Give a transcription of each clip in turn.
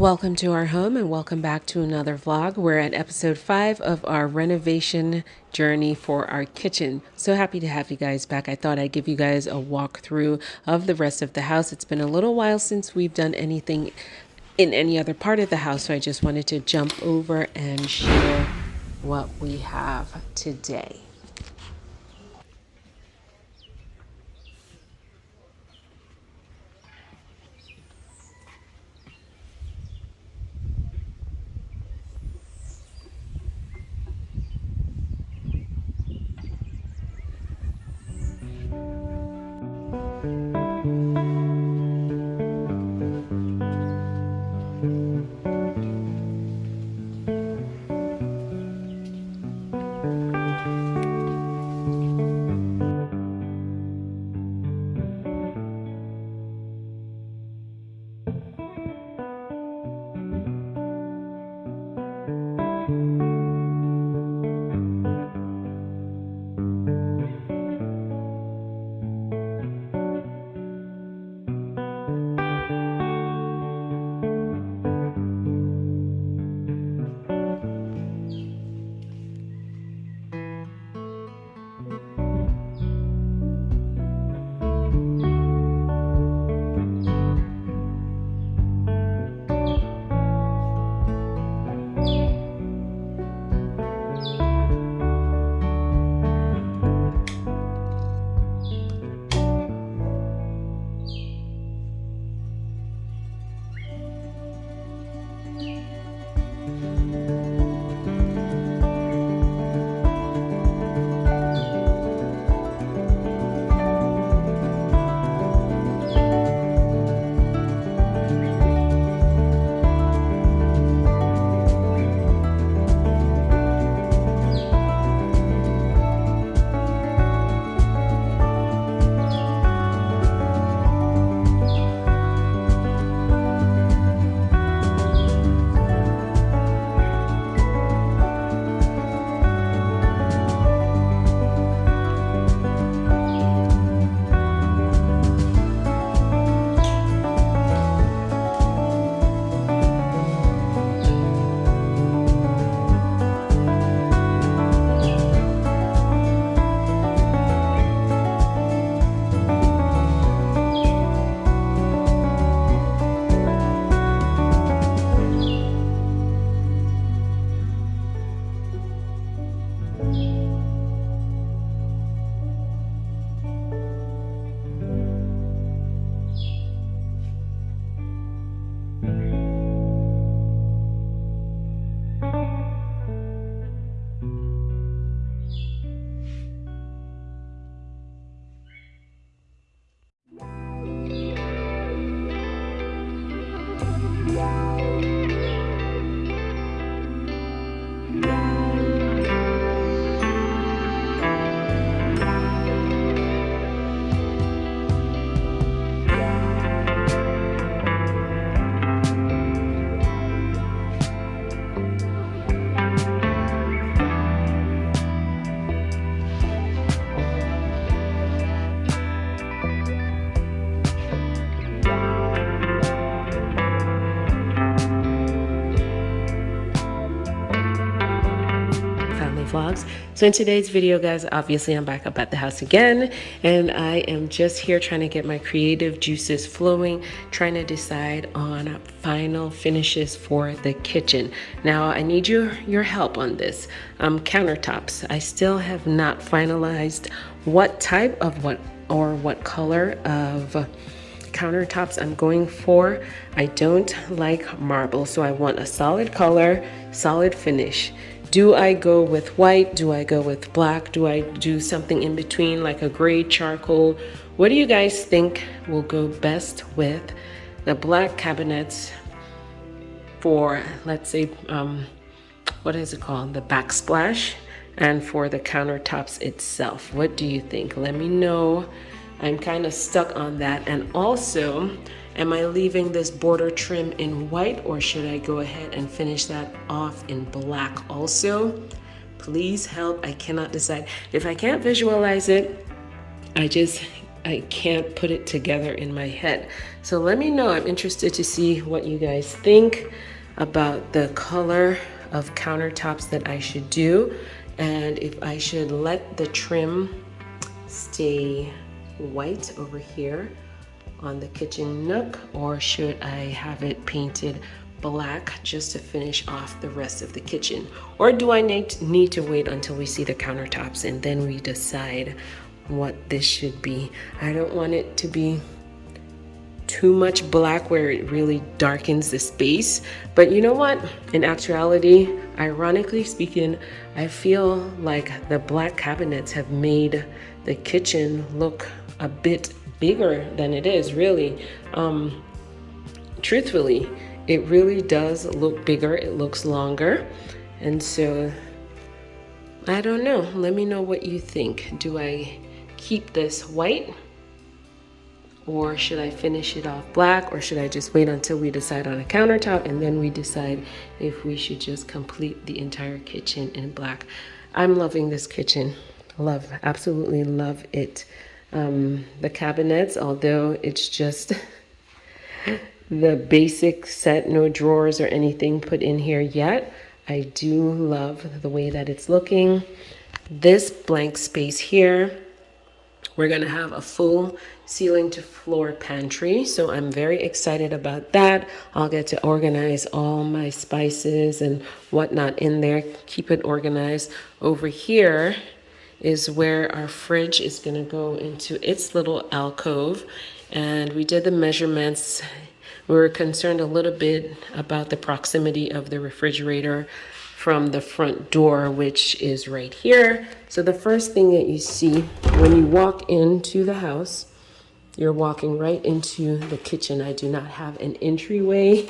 Welcome to our home and welcome back to another vlog. We're at episode 5 of our renovation journey for our kitchen. So happy to have you guys back. I thought I'd give you guys a walkthrough of the rest of the house. It's been a little while since we've done anything in any other part of the house, so I just wanted to jump over and share what we have today. Vlogs. So in today's video, guys, obviously I'm back up at the house again, and I am just here trying to get my creative juices flowing, trying to decide on final finishes for the kitchen. Now I need your help on this. Countertops, I still have not finalized what type of what color of countertops I'm going for. I don't like marble, so I want a solid color, solid finish. Do I go with white? Do I go with black? Do I do something in between, like a gray charcoal? What do you guys think will go best with the black cabinets for, let's say, what is it called? The backsplash, and for the countertops itself? What do you think? Let me know. I'm kind of stuck on that. And also, am I leaving this border trim in white, or should I go ahead and finish that off in black also? Please help. I cannot decide. If I can't visualize it, I just I can't put it together in my head. So let me know. I'm interested to see what you guys think about the color of countertops that I should do, and if I should let the trim stay white over here on the kitchen nook, or should I have it painted black just to finish off the rest of the kitchen? Or do I need to wait until we see the countertops and then we decide what this should be? I don't want it to be too much black where it really darkens the space. But you know what? In actuality, ironically speaking, I feel like the black cabinets have made the kitchen look a bit bigger than it is, really. Truthfully, it really does look bigger. It looks longer. And so I don't know. Let me know what you think. Do I keep this white, or should I finish it off black, or should I just wait until we decide on a countertop and then we decide if we should just complete the entire kitchen in black? I'm loving this kitchen. Love, absolutely love it. The cabinets, although it's just the basic set, no drawers or anything put in here yet, I do love the way that it's looking. This blank space here, we're gonna have a full ceiling to floor pantry, so I'm very excited about that. I'll get to organize all my spices and whatnot in there, keep it organized. Over here is where our fridge is gonna go into its little alcove, and we did the measurements. We were concerned a little bit about the proximity of the refrigerator from the front door, which is right here. So the first thing that you see when you walk into the house, you're walking right into the kitchen. I do not have an entryway.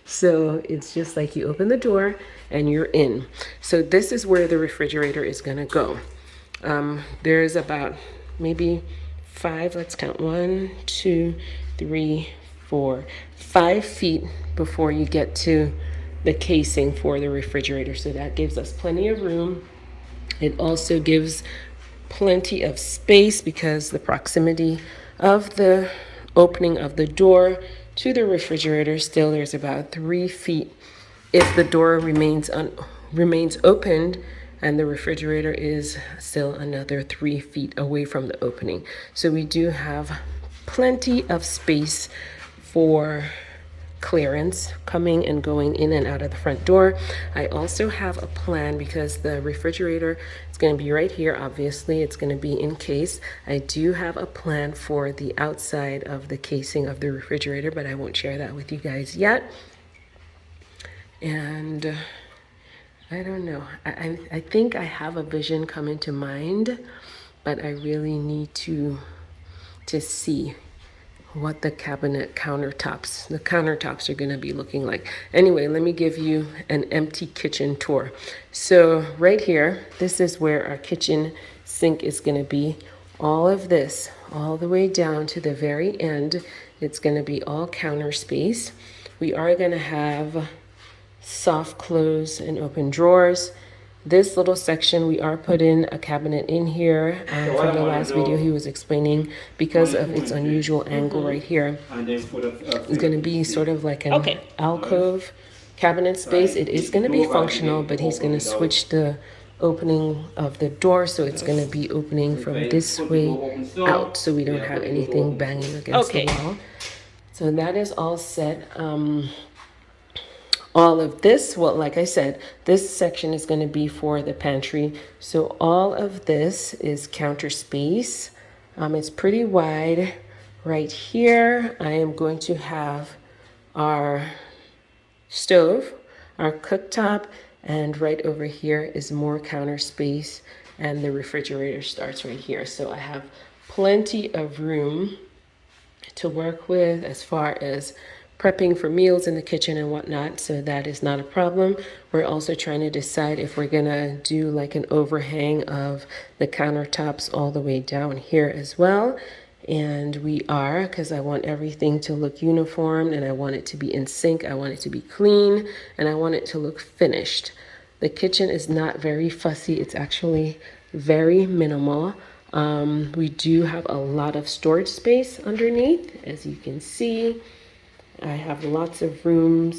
So it's just like you open the door and you're in. So this is where the refrigerator is gonna go. There's about maybe 5, let's count, 1, 2, 3, 4, 5 feet before you get to the casing for the refrigerator. So that gives us plenty of room. It also gives plenty of space because the proximity of the opening of the door to the refrigerator, still there's about 3 feet. If the door remains opened, and the refrigerator is still another 3 feet away from the opening. So we do have plenty of space for clearance coming and going in and out of the front door. I also have a plan because the refrigerator is going to be right here. Obviously, it's going to be in case. I do have a plan for the outside of the casing of the refrigerator, but I won't share that with you guys yet. And I don't know. I think I have a vision coming to mind, but I really need to see what the countertops are going to be looking like. Anyway, let me give you an empty kitchen tour. So right here, this is where our kitchen sink is going to be. All of this, all the way down to the very end, it's going to be all counter space. We are going to have soft close and open drawers. This little section, we are putting a cabinet in here. From the last video, he was explaining because of its unusual angle right here. It's going to be sort of like an alcove cabinet space. It is going to be functional, but he's going to switch the opening of the door, so it's going to be opening from this way out, so we don't have anything banging against the wall. So that is all set. All of this, well, like I said, this section is going to be for the pantry. So all of this is counter space. It's pretty wide. Right here, I am going to have our stove, our cooktop, and right over here is more counter space, and the refrigerator starts right here. So I have plenty of room to work with as far as prepping for meals in the kitchen and whatnot, so that is not a problem. We're also trying to decide if we're gonna do like an overhang of the countertops all the way down here as well. And we are, because I want everything to look uniform and I want it to be in sync. I want it to be clean and I want it to look finished. The kitchen is not very fussy. It's actually very minimal. We do have a lot of storage space underneath, as you can see. I have lots of room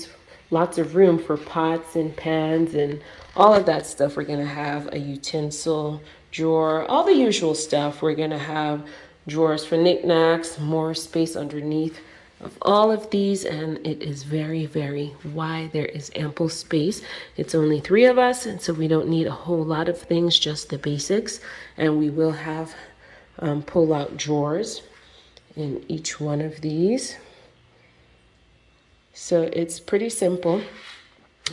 for pots and pans and all of that stuff. We're gonna have a utensil drawer, all the usual stuff. We're gonna have drawers for knickknacks, more space underneath of all of these, and it is very, very wide. There is ample space. It's only 3 of us, and so we don't need a whole lot of things, just the basics. And we will have pull-out drawers in each one of these. So it's pretty simple.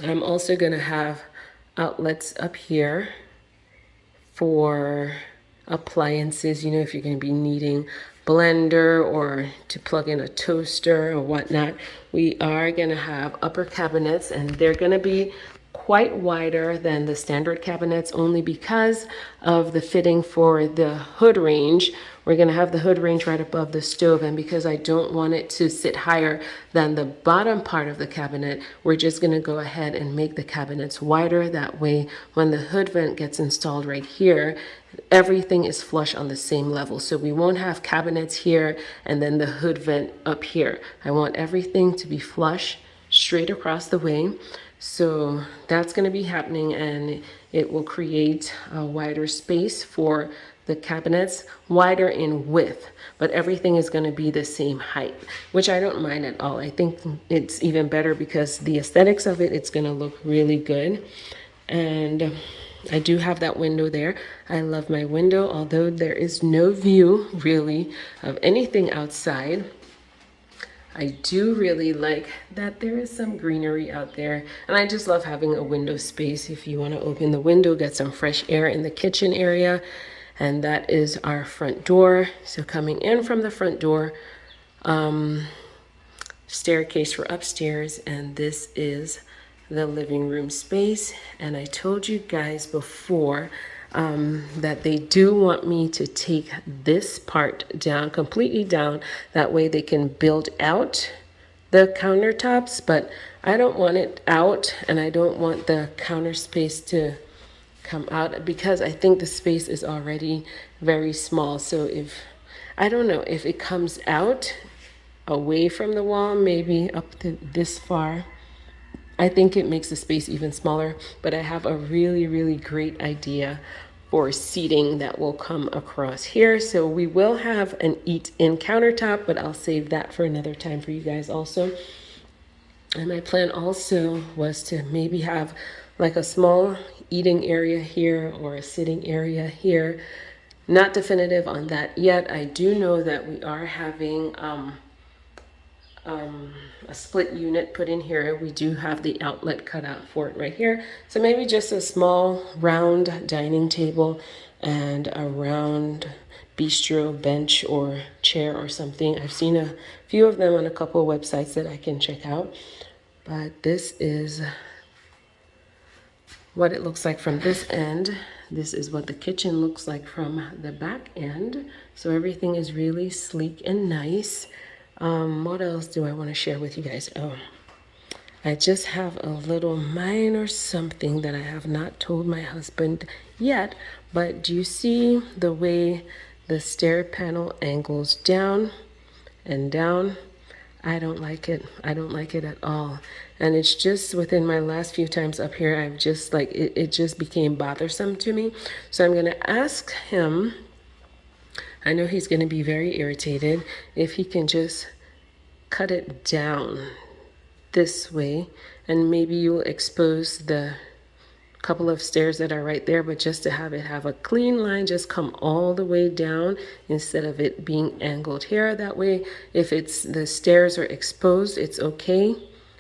I'm also going to have outlets up here for appliances, you know, if you're going to be needing blender or to plug in a toaster or whatnot. We are going to have upper cabinets, and they're going to be quite wider than the standard cabinets, only because of the fitting for the hood range. We're going to have the hood range right above the stove, and because I don't want it to sit higher than the bottom part of the cabinet, we're just going to go ahead and make the cabinets wider. That way, when the hood vent gets installed right here, everything is flush on the same level. So we won't have cabinets here and then the hood vent up here. I want everything to be flush straight across the way. So that's going to be happening, and it will create a wider space for the cabinets, wider in width, but everything is going to be the same height, which I don't mind at all. I think it's even better because the aesthetics of it, it's going to look really good. And I do have that window there. I love my window, although there is no view really of anything outside. I do really like that there is some greenery out there, and I just love having a window space. If you want to open the window, get some fresh air in the kitchen area. And that is our front door. So coming in from the front door, staircase for upstairs, and this is the living room space. And I told you guys before that they do want me to take this part down, completely down. That way they can build out the countertops, but I don't want it out, and I don't want the counter space to come out because I think the space is already very small. So if, I don't know, if it comes out away from the wall, maybe up to this far, I think it makes the space even smaller. But I have a really, really great idea for seating that will come across here. So we will have an eat-in countertop, but I'll save that for another time for you guys also. And my plan also was to maybe have like a small eating area here or a sitting area here. Not definitive on that yet. I do know that we are having a split unit put in here. We do have the outlet cut out for it right here. So maybe just a small round dining table and a round bistro bench or chair or something. I've seen a few of them on a couple of websites that I can check out. But this is what it looks like from this end. This is what the kitchen looks like from the back end. So everything is really sleek and nice. What else do I want to share with you guys? Oh, I just have a little minor something that I have not told my husband yet. But do you see the way the stair panel angles down and down? I don't like it. I don't like it at all. And it's just within my last few times up here, I've just like, it just became bothersome to me. So I'm going to ask him, I know he's going to be very irritated, if he can just cut it down this way. And maybe you'll expose the couple of stairs that are right there, but just to have it have a clean line, just come all the way down instead of it being angled here. That way, if it's the stairs are exposed, it's okay.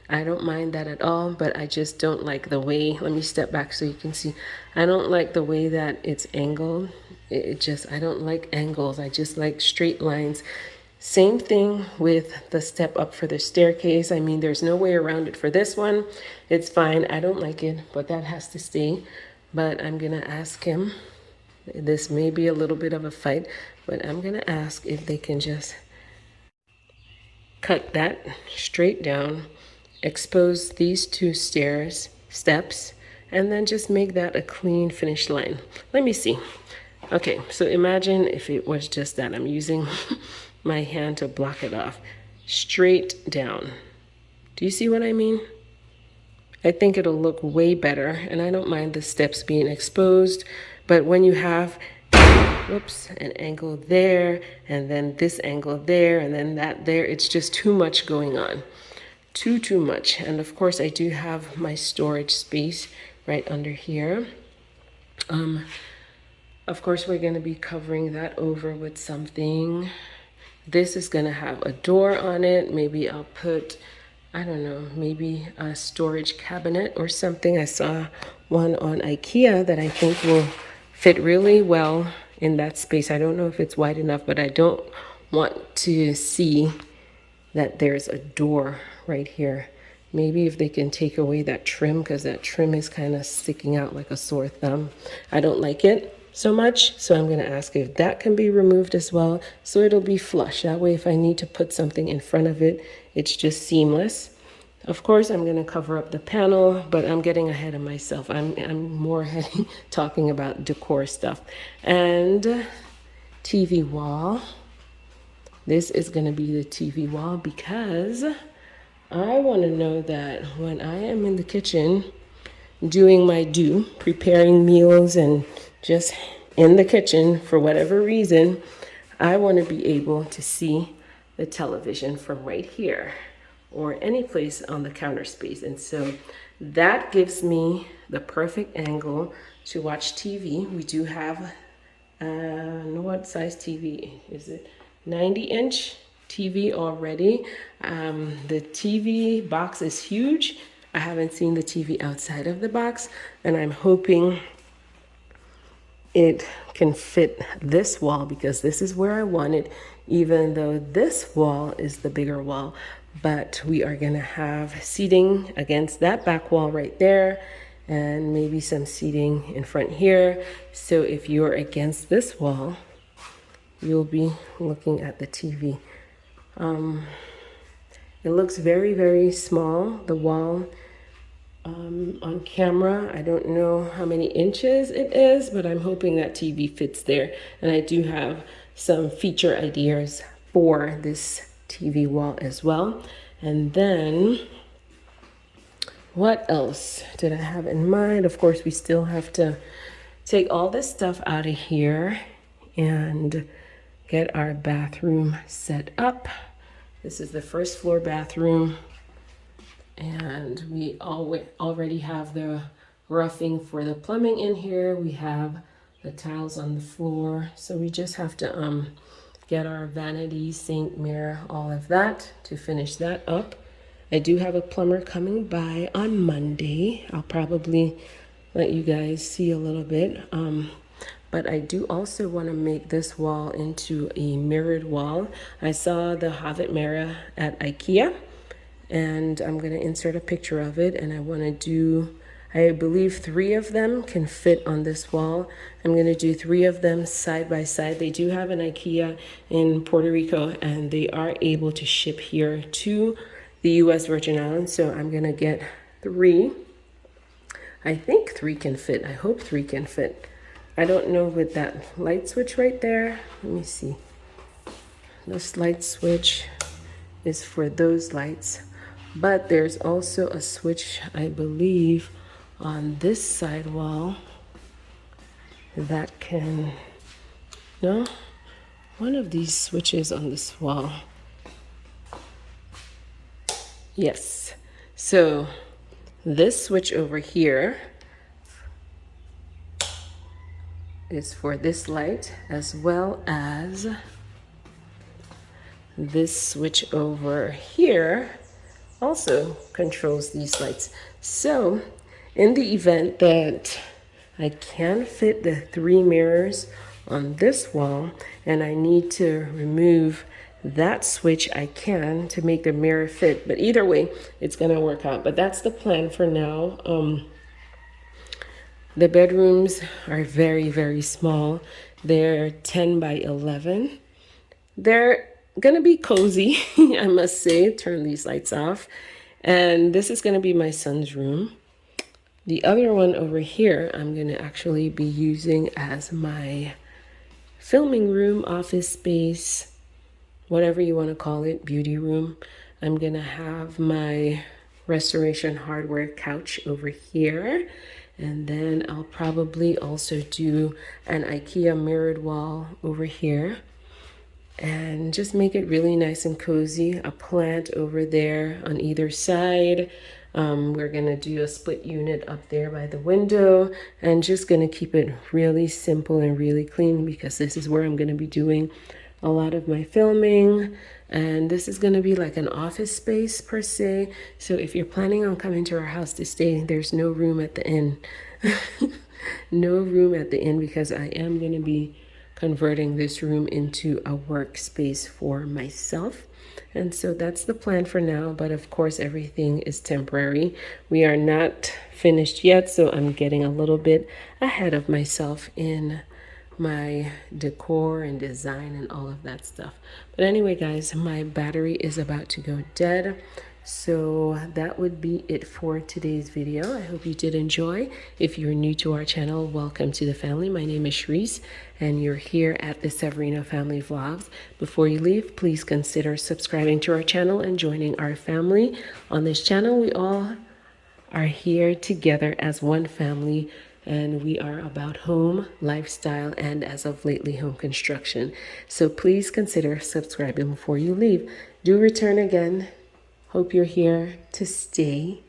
I don't mind that at all, but I just don't like the way, let me step back so you can see. I don't like the way that it's angled. I don't like angles. I just like straight lines. Same thing with the step up for the staircase. I mean, there's no way around it for this one. It's fine. I don't like it, but that has to stay. But I'm going to ask him. This may be a little bit of a fight, but I'm going to ask if they can just cut that straight down, expose these two steps, and then just make that a clean finish line. Let me see. Okay, so imagine if it was just that. I'm using my hand to block it off. Straight down. Do you see what I mean? I think it'll look way better, and I don't mind the steps being exposed, but when you have, whoops, an angle there, and then this angle there, and then that there, it's just too much going on. Too much. And of course, I do have my storage space right under here. Of course, we're going to be covering that over with something. This is going to have a door on it. Maybe I'll put, I don't know, maybe a storage cabinet or something. I saw one on IKEA that I think will fit really well in that space. I don't know if it's wide enough, but I don't want to see that there's a door right here. Maybe if they can take away that trim, because that trim is kind of sticking out like a sore thumb. I don't like it so much, so I'm going to ask if that can be removed as well, so it'll be flush. That way, if I need to put something in front of it, it's just seamless. Of course, I'm going to cover up the panel, but I'm getting ahead of myself. I'm more talking about decor stuff. And TV wall. This is going to be the TV wall because I want to know that when I am in the kitchen doing my preparing meals and just in the kitchen for whatever reason, I want to be able to see the television from right here or any place on the counter space. And so that gives me the perfect angle to watch TV. We do have, what size TV is it? 90-inch TV already. The TV box is huge. I haven't seen the TV outside of the box, and I'm hoping it can fit this wall because this is where I want it, even though this wall is the bigger wall. But we are gonna have seating against that back wall right there, and maybe some seating in front here. So if you're against this wall, you'll be looking at the TV. It looks very, very small, the wall on camera. I don't know how many inches it is, but I'm hoping that TV fits there. And I do have some feature ideas for this TV wall as well. And then what else did I have in mind? Of course, we still have to take all this stuff out of here and get our bathroom set up. This is the first floor bathroom, and we already have the roughing for the plumbing in here. We have the tiles on the floor, so we just have to get our vanity, sink, mirror, all of that to finish that up. I do have a plumber coming by on Monday. I'll probably let you guys see a little bit. But I do also want to make this wall into a mirrored wall. I saw the Hovet mirror at IKEA, and I'm going to insert a picture of it. And I want to do, I believe 3 of them can fit on this wall. I'm going to do 3 of them side by side. They do have an IKEA in Puerto Rico, and they are able to ship here to the U.S. Virgin Islands. So I'm going to get 3. I think 3 can fit. I hope 3 can fit. I don't know with that light switch right there. Let me see. This light switch is for those lights, but there's also a switch, I believe, on this side wall that can, no, one of these switches on this wall. Yes. So this switch over here is for this light, as well as this switch over here also controls these lights. So in the event that I can fit the 3 mirrors on this wall and I need to remove that switch, I can to make the mirror fit. But either way, it's gonna work out. But that's the plan for now. The bedrooms are very, very small. They're 10 by 11. They're gonna be cozy, I must say. Turn these lights off. And this is gonna be my son's room. The other one over here, I'm gonna actually be using as my filming room, office space, whatever you want to call it, beauty room. I'm gonna have my Restoration Hardware couch over here, and then I'll probably also do an IKEA mirrored wall over here and just make it really nice and cozy. A plant over there on either side. We're gonna do a split unit up there by the window, and just gonna keep it really simple and really clean because this is where I'm gonna be doing a lot of my filming. And this is gonna be like an office space per se. So if you're planning on coming to our house to stay, there's no room at the inn. No room at the inn because I am gonna be converting this room into a workspace for myself. And so that's the plan for now, but of course everything is temporary. We are not finished yet, so I'm getting a little bit ahead of myself in my decor and design and all of that stuff. But anyway, guys, my battery is about to go dead. So that would be it for today's video. I hope you did enjoy. If you're new to our channel, welcome to the family. My name is Sharice, and you're here at the Severino Family Vlogs. Before you leave, please consider subscribing to our channel and joining our family. On this channel, we all are here together as one family, and we are about home, lifestyle, and as of lately, home construction. So please consider subscribing before you leave. Do return again. Hope you're here to stay.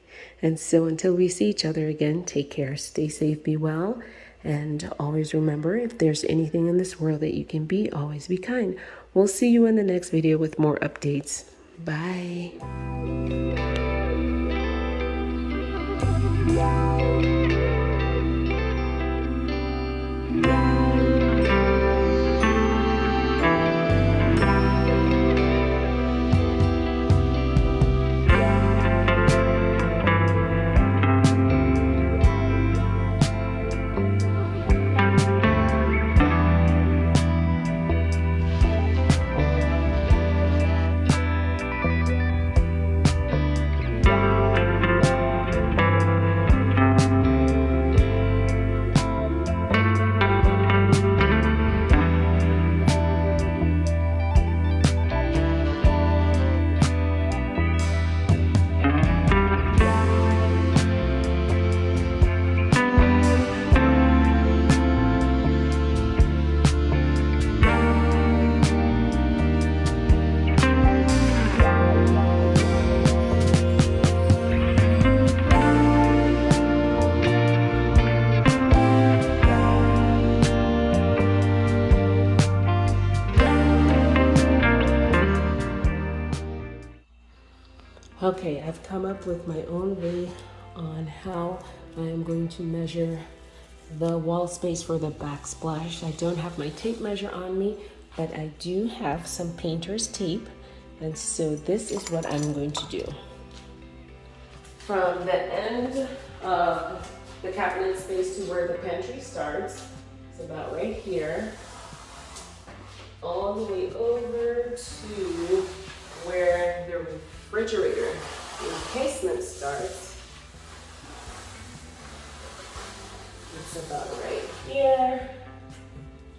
And so until we see each other again, take care, stay safe, be well, and always remember, if there's anything in this world that you can be, always be kind. We'll see you in the next video with more updates. Bye. Okay, I've come up with my own way on how I am going to measure the wall space for the backsplash. I don't have my tape measure on me, but I do have some painter's tape. And so this is what I'm going to do. From the end of the cabinet space to where the pantry starts, it's about right here, all the way over to where the refrigerator encasement starts. It's about right here.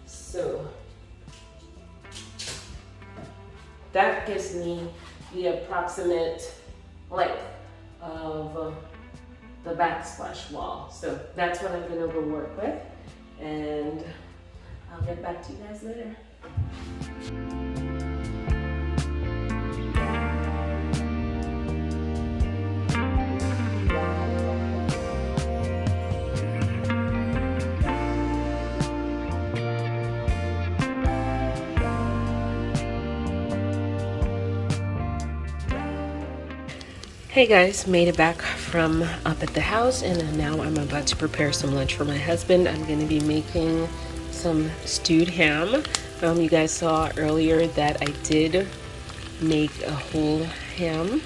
So that gives me the approximate length of the backsplash wall. So that's what I'm gonna go work with, and I'll get back to you guys later. Hey guys, made it back from up at the house, and now I'm about to prepare some lunch for my husband. I'm going to be making some stewed ham. You guys saw earlier that I did make a whole ham,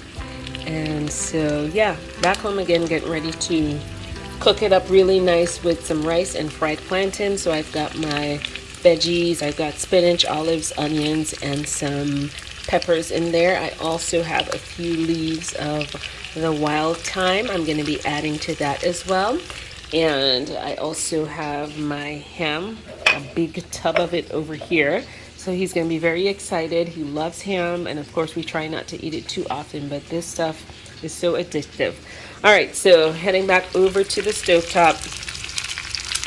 and so yeah, back home again, getting ready to cook it up really nice with some rice and fried plantain. So I've got my veggies, I've got spinach, olives, onions, and some peppers in there. I also have a few leaves of the wild thyme I'm going to be adding to that as well. And I also have my ham, a big tub of it over here. So he's going to be very excited. He loves ham, and of course we try not to eat it too often, but this stuff is so addictive. All right, so heading back over to the stovetop.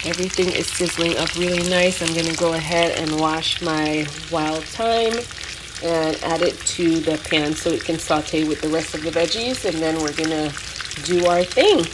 Everything is sizzling up really nice. I'm going to go ahead and wash my wild thyme and add it to the pan so it can saute with the rest of the veggies, and then we're going to do our thing.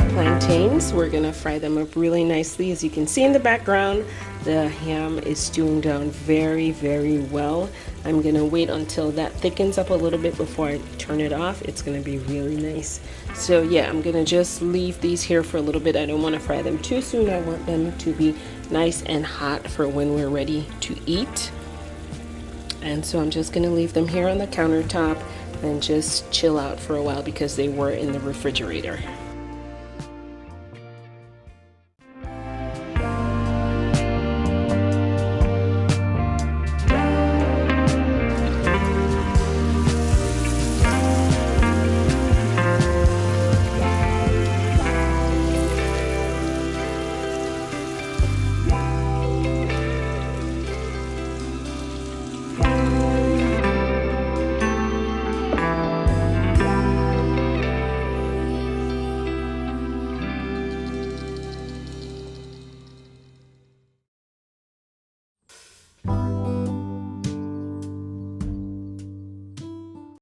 Plantains. We're gonna fry them up really nicely. As you can see in the background, the ham is stewing down very well. I'm gonna wait until that thickens up a little bit before I turn it off. It's gonna be really nice. So yeah, I'm gonna just leave these here for a little bit. I don't want to fry them too soon. I want them to be nice and hot for when we're ready to eat. And so I'm just gonna leave them here on the countertop and just chill out for a while because they were in the refrigerator.